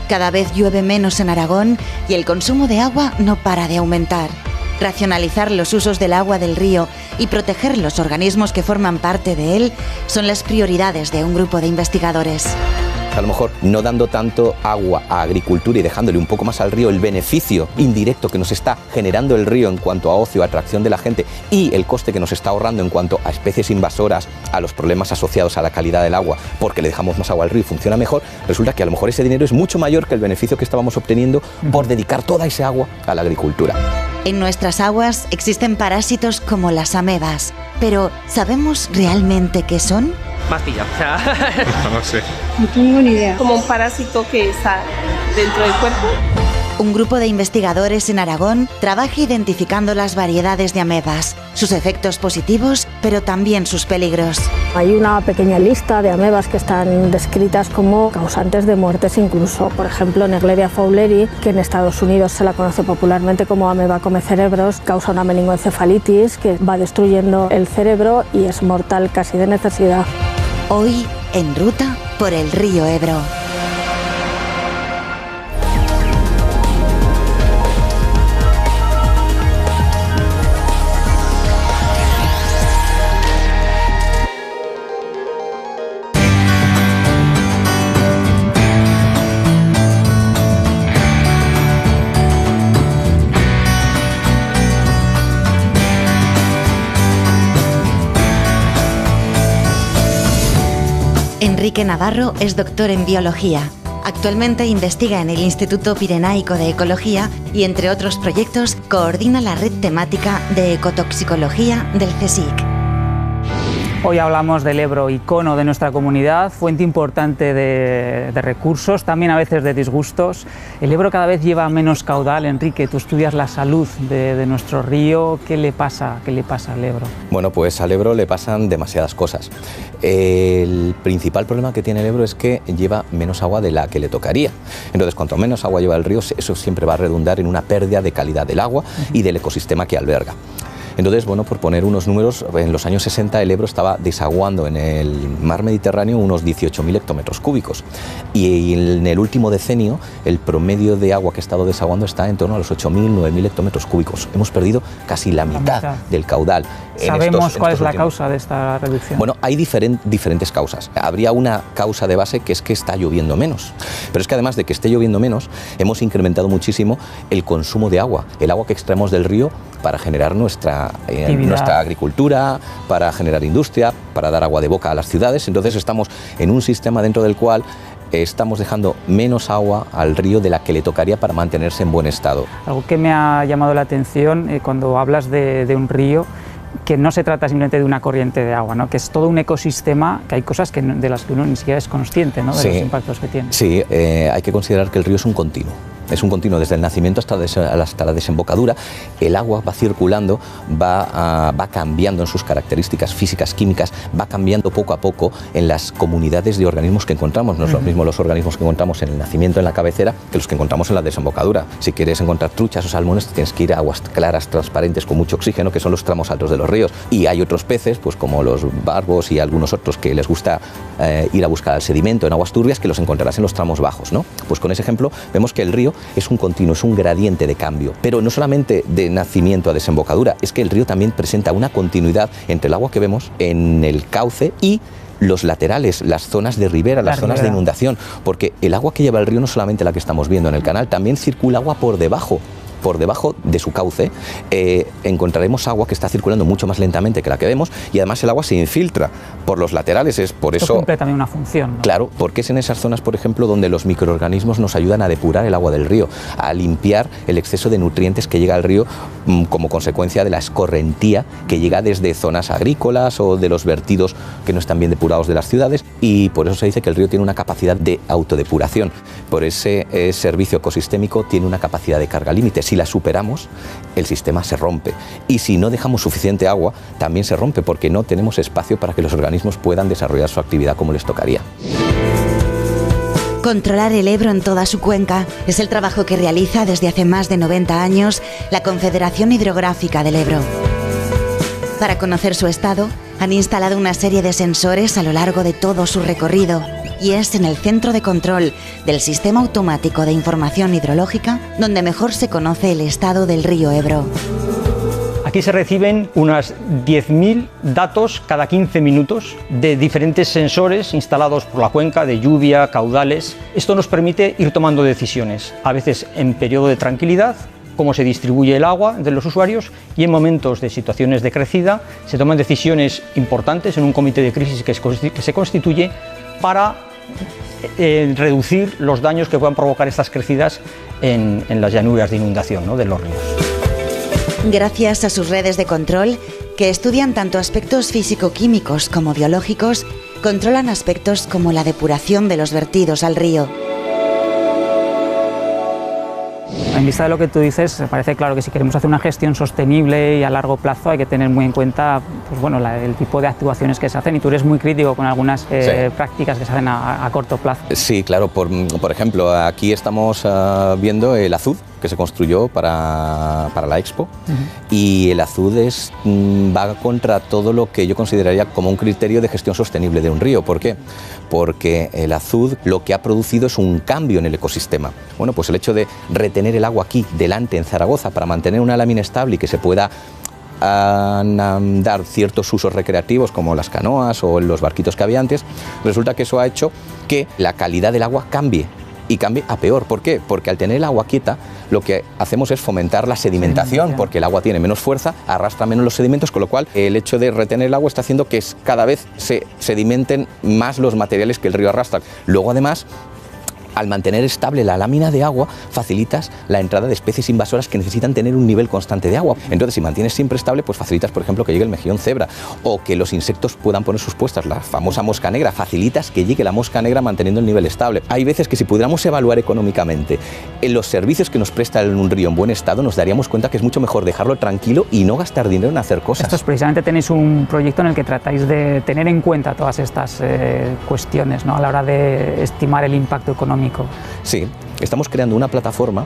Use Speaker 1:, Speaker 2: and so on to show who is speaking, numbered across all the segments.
Speaker 1: Cada vez llueve menos en Aragón y el consumo de agua no para de aumentar. Racionalizar los usos del agua del río y proteger los organismos que forman parte de él son las prioridades de un grupo de investigadores.
Speaker 2: A lo mejor no dando tanto agua a agricultura y dejándole un poco más al río, el beneficio indirecto que nos está generando el río en cuanto a ocio, atracción de la gente y el coste que nos está ahorrando en cuanto a especies invasoras, a los problemas asociados a la calidad del agua, porque le dejamos más agua al río y funciona mejor, resulta que a lo mejor ese dinero es mucho mayor que el beneficio que estábamos obteniendo por dedicar toda esa agua a la agricultura.
Speaker 1: En nuestras aguas existen parásitos como las amebas, pero ¿sabemos realmente qué son?
Speaker 3: Más pillado, o sea...
Speaker 4: No sé.
Speaker 5: No tengo ni idea.
Speaker 6: Como un parásito que está dentro del cuerpo.
Speaker 1: Un grupo de investigadores en Aragón trabaja identificando las variedades de amebas, sus efectos positivos, pero también sus peligros.
Speaker 5: Hay una pequeña lista de amebas que están descritas como causantes de muertes incluso. Por ejemplo, Naegleria fowleri, que en Estados Unidos se la conoce popularmente como ameba come cerebros, causa una meningoencefalitis que va destruyendo el cerebro y es mortal casi de necesidad.
Speaker 1: Hoy, en ruta por el río Ebro. Enrique Navarro es doctor en biología. Actualmente investiga en el Instituto Pirenaico de Ecología y, entre otros proyectos, coordina la red temática de ecotoxicología del CSIC.
Speaker 7: Hoy hablamos del Ebro, icono de nuestra comunidad, fuente importante de recursos, también a veces de disgustos. El Ebro cada vez lleva menos caudal. Enrique, tú estudias la salud de nuestro río. ¿Qué le pasa al Ebro?
Speaker 2: Bueno, pues al Ebro le pasan demasiadas cosas. El principal problema que tiene el Ebro es que lleva menos agua de la que le tocaría. Entonces, cuanto menos agua lleva el río, eso siempre va a redundar en una pérdida de calidad del agua y del ecosistema que alberga. Entonces, bueno, por poner unos números, en los años 60 el Ebro estaba desaguando en el mar Mediterráneo unos 18.000 hectómetros cúbicos y en el último decenio el promedio de agua que ha estado desaguando está en torno a los 8.000, 9.000 hectómetros cúbicos. Hemos perdido casi la mitad del caudal.
Speaker 7: ¿Sabemos cuál es la causa de esta reducción?
Speaker 2: Bueno, hay diferentes causas. Habría una causa de base que es que está lloviendo menos, pero es que además de que esté lloviendo menos, hemos incrementado muchísimo el consumo de agua, el agua que extraemos del río para generar nuestra agricultura, para generar industria, para dar agua de boca a las ciudades. Entonces estamos en un sistema dentro del cual estamos dejando menos agua al río de la que le tocaría para mantenerse en buen estado.
Speaker 7: Algo que me ha llamado la atención cuando hablas de un río, que no se trata simplemente de una corriente de agua, ¿no? Que es todo un ecosistema, que hay cosas de las que uno ni siquiera es consciente, ¿no? De los impactos que tiene.
Speaker 2: Sí, hay que considerar que el río es un continuo. Es un continuo desde el nacimiento hasta la desembocadura. El agua va circulando, va cambiando en sus características físicas, químicas, va cambiando poco a poco en las comunidades de organismos que encontramos. No es lo mismo los organismos que encontramos en el nacimiento, en la cabecera, que los que encontramos en la desembocadura. Si quieres encontrar truchas o salmones, tienes que ir a aguas claras, transparentes, con mucho oxígeno, que son los tramos altos de los ríos. Y hay otros peces, pues como los barbos y algunos otros, que les gusta ir a buscar el sedimento en aguas turbias, que los encontrarás en los tramos bajos, ¿no? Pues con ese ejemplo vemos que el río es un continuo, es un gradiente de cambio, pero no solamente de nacimiento a desembocadura, es que el río también presenta una continuidad entre el agua que vemos en el cauce y los laterales, las zonas de ribera, las zonas de inundación, porque el agua que lleva el río no solamente la que estamos viendo en el canal, también circula agua por debajo de su cauce. Encontraremos agua que está circulando mucho más lentamente que la que vemos y además el agua se infiltra por los laterales. Es por eso
Speaker 7: cumple también una función, ¿no?
Speaker 2: Claro, porque es en esas zonas, por ejemplo, donde los microorganismos nos ayudan a depurar el agua del río, a limpiar el exceso de nutrientes que llega al río como consecuencia de la escorrentía que llega desde zonas agrícolas o de los vertidos que no están bien depurados de las ciudades, y por eso se dice que el río tiene una capacidad de autodepuración. Por ese servicio ecosistémico tiene una capacidad de carga límite. Si la superamos, el sistema se rompe. Y si no dejamos suficiente agua, también se rompe, porque no tenemos espacio para que los organismos puedan desarrollar su actividad como les tocaría.
Speaker 1: Controlar el Ebro en toda su cuenca es el trabajo que realiza desde hace más de 90 años la Confederación Hidrográfica del Ebro. Para conocer su estado, Han instalado una serie de sensores a lo largo de todo su recorrido y es en el centro de control del Sistema Automático de Información Hidrológica donde mejor se conoce el estado del río Ebro.
Speaker 3: Aquí se reciben unas 10.000 datos cada 15 minutos de diferentes sensores instalados por la cuenca de lluvia, caudales. Esto nos permite ir tomando decisiones, a veces en periodo de tranquilidad, cómo se distribuye el agua de los usuarios, y en momentos de situaciones de crecida se toman decisiones importantes en un comité de crisis que se constituye para reducir los daños que puedan provocar estas crecidas en las llanuras de inundación, ¿no?, de los ríos.
Speaker 1: Gracias a sus redes de control, que estudian tanto aspectos físico-químicos como biológicos, controlan aspectos como la depuración de los vertidos al río.
Speaker 7: En vista de lo que tú dices, me parece claro que si queremos hacer una gestión sostenible y a largo plazo hay que tener muy en cuenta pues bueno, el tipo de actuaciones que se hacen, y tú eres muy crítico con algunas prácticas que se hacen a corto plazo.
Speaker 2: Sí, claro, por ejemplo, aquí estamos viendo el azud que se construyó para la Expo, y el azud va contra todo lo que yo consideraría como un criterio de gestión sostenible de un río. ¿Por qué? Porque el azud lo que ha producido es un cambio en el ecosistema. Bueno, pues el hecho de retener el agua aquí delante en Zaragoza para mantener una lámina estable y que se pueda dar ciertos usos recreativos como las canoas o los barquitos que había antes, resulta que eso ha hecho que la calidad del agua cambie. Y cambie a peor. ¿Por qué? Porque al tener el agua quieta, lo que hacemos es fomentar la sedimentación, porque el agua tiene menos fuerza, arrastra menos los sedimentos, con lo cual el hecho de retener el agua está haciendo que cada vez se sedimenten más los materiales que el río arrastra. Luego, además, al mantener estable la lámina de agua, facilitas la entrada de especies invasoras que necesitan tener un nivel constante de agua. Entonces, si mantienes siempre estable, pues facilitas, por ejemplo, que llegue el mejillón cebra, o que los insectos puedan poner sus puestas, la famosa mosca negra. Facilitas que llegue la mosca negra manteniendo el nivel estable. Hay veces que si pudiéramos evaluar económicamente los servicios que nos presta un río en buen estado, nos daríamos cuenta que es mucho mejor dejarlo tranquilo y no gastar dinero en hacer cosas.
Speaker 7: Esto es precisamente, tenéis un proyecto en el que tratáis de tener en cuenta todas estas cuestiones, ¿no?, a la hora de estimar el impacto económico.
Speaker 2: Sí, estamos creando una plataforma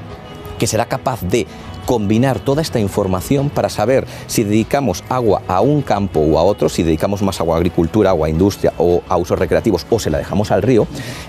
Speaker 2: que será capaz de combinar toda esta información para saber si dedicamos agua a un campo o a otro, si dedicamos más agua a agricultura, agua a industria o a usos recreativos, o se la dejamos al río,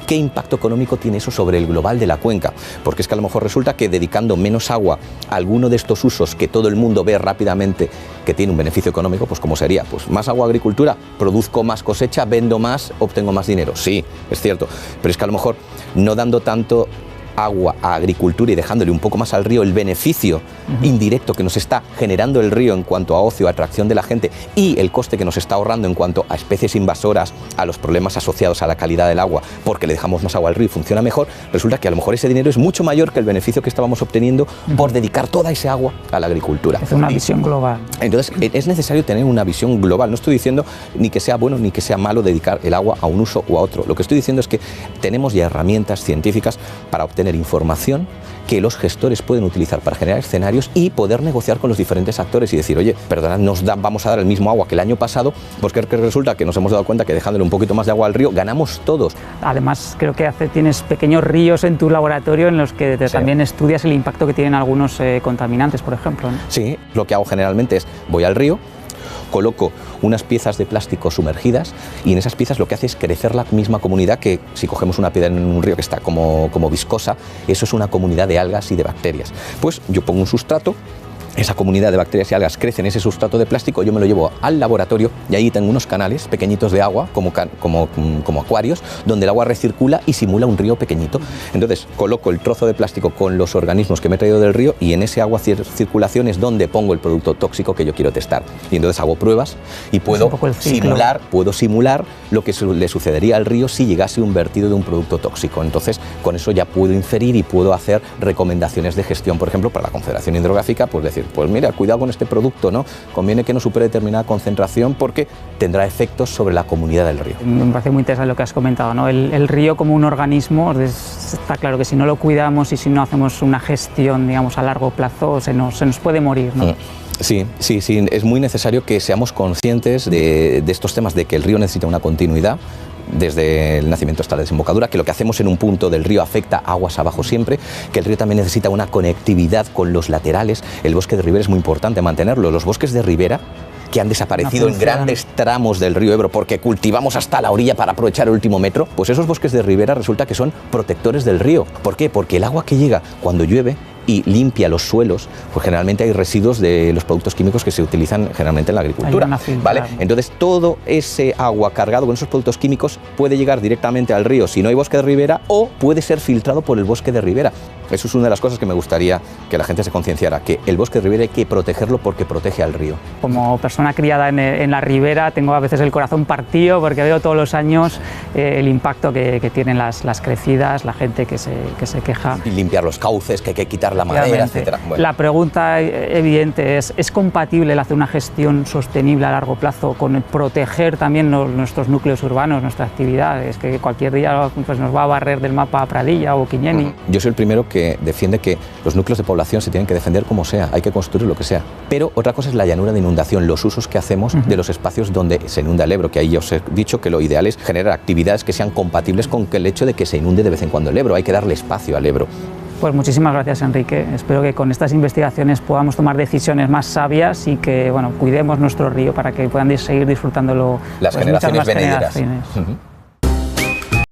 Speaker 2: qué impacto económico tiene eso sobre el global de la cuenca. Porque es que a lo mejor resulta que dedicando menos agua a alguno de estos usos que todo el mundo ve rápidamente que tiene un beneficio económico, pues como sería, pues más agua a agricultura, produzco más cosecha, vendo más, obtengo más dinero. Sí, es cierto, pero es que a lo mejor no dando tanto agua a agricultura y dejándole un poco más al río, el beneficio indirecto que nos está generando el río en cuanto a ocio, atracción de la gente, y el coste que nos está ahorrando en cuanto a especies invasoras, a los problemas asociados a la calidad del agua, porque le dejamos más agua al río y funciona mejor, resulta que a lo mejor ese dinero es mucho mayor que el beneficio que estábamos obteniendo por dedicar toda ese agua a la agricultura.
Speaker 7: Es una visión global.
Speaker 2: Entonces es necesario tener una visión global. No estoy diciendo ni que sea bueno ni que sea malo dedicar el agua a un uso o a otro. Lo que estoy diciendo es que tenemos ya herramientas científicas para obtener información que los gestores pueden utilizar para generar escenarios y poder negociar con los diferentes actores y decir, oye, perdonad, vamos a dar el mismo agua que el año pasado, pues que resulta que nos hemos dado cuenta que dejándole un poquito más de agua al río, ganamos todos.
Speaker 7: Además, creo que tienes pequeños ríos en tu laboratorio en los que también estudias el impacto que tienen algunos contaminantes, por ejemplo, ¿no? Sí,
Speaker 2: lo que hago generalmente es, voy al río, coloco unas piezas de plástico sumergidas y en esas piezas lo que hace es crecer la misma comunidad que si cogemos una piedra en un río que está como viscosa, eso es una comunidad de algas y de bacterias. Pues yo pongo un sustrato, esa comunidad de bacterias y algas crece en ese sustrato de plástico, yo me lo llevo al laboratorio y ahí tengo unos canales pequeñitos de agua, como acuarios, donde el agua recircula y simula un río pequeñito. Entonces coloco el trozo de plástico con los organismos que me he traído del río y en ese agua circulación es donde pongo el producto tóxico que yo quiero testar. Y entonces hago pruebas y puedo simular lo que le sucedería al río si llegase un vertido de un producto tóxico. Entonces con eso ya puedo inferir y puedo hacer recomendaciones de gestión, por ejemplo, para la Confederación Hidrográfica, pues decir, pues mira, cuidado con este producto, ¿no? Conviene que no supere determinada concentración porque tendrá efectos sobre la comunidad del río.
Speaker 7: Me parece muy interesante lo que has comentado, ¿no? El río como un organismo, está claro que si no lo cuidamos y si no hacemos una gestión, digamos, a largo plazo, se nos puede morir, ¿no?
Speaker 2: Sí, es muy necesario que seamos conscientes de estos temas, de que el río necesita una continuidad desde el nacimiento hasta la desembocadura, que lo que hacemos en un punto del río afecta aguas abajo siempre, que el río también necesita una conectividad con los laterales. El bosque de ribera es muy importante mantenerlo. Los bosques de ribera que han desaparecido en grandes tramos del río Ebro porque cultivamos hasta la orilla para aprovechar el último metro, pues esos bosques de ribera resulta que son protectores del río. ¿Por qué? Porque el agua que llega cuando llueve y limpia los suelos, pues generalmente hay residuos de los productos químicos que se utilizan generalmente en la agricultura, ¿vale? Entonces todo ese agua cargado con esos productos químicos puede llegar directamente al río si no hay bosque de ribera, o puede ser filtrado por el bosque de ribera. Eso es una de las cosas que me gustaría que la gente se concienciara, que el bosque de ribera hay que protegerlo porque protege al río.
Speaker 7: Como persona criada en la ribera, tengo a veces el corazón partido porque veo todos los años el impacto que tienen las crecidas, la gente que se queja.
Speaker 2: Y limpiar los cauces, que hay que quitar la madera, etcétera. Bueno.
Speaker 7: La pregunta evidente ¿es compatible el hacer una gestión sostenible a largo plazo con proteger también nuestros núcleos urbanos, nuestra actividad? Es que cualquier día pues, nos va a barrer del mapa Pradilla o Quiñeni.
Speaker 2: Yo soy el primero que defiende que los núcleos de población se tienen que defender como sea, hay que construir lo que sea. Pero otra cosa es la llanura de inundación, los usos que hacemos de los espacios donde se inunda el Ebro, que ahí os he dicho que lo ideal es generar actividades que sean compatibles con el hecho de que se inunde de vez en cuando el Ebro, hay que darle espacio al Ebro.
Speaker 7: Pues muchísimas gracias, Enrique. Espero que con estas investigaciones podamos tomar decisiones más sabias y que cuidemos nuestro río para que puedan seguir disfrutándolo
Speaker 2: las generaciones venideras.
Speaker 7: Generaciones.